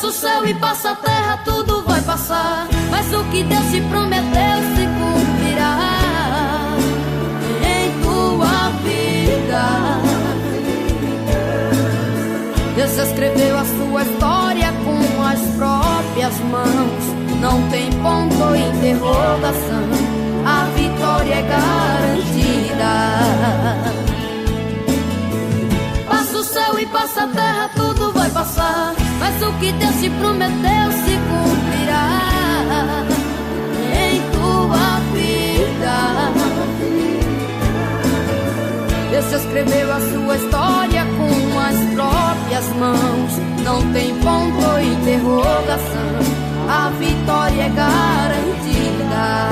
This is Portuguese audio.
Passa o céu e passa a terra, tudo vai passar, mas o que Deus te prometeu se cumprirá em tua vida. Deus escreveu a sua história com as próprias mãos. Não tem ponto ou interrogação, a vitória é garantida. Passa o céu e passa a terra, tudo vai passar, mas o que Deus te prometeu se cumprirá em tua vida. Deus escreveu a sua história com as próprias mãos. Não tem ponto ou interrogação, a vitória é garantida.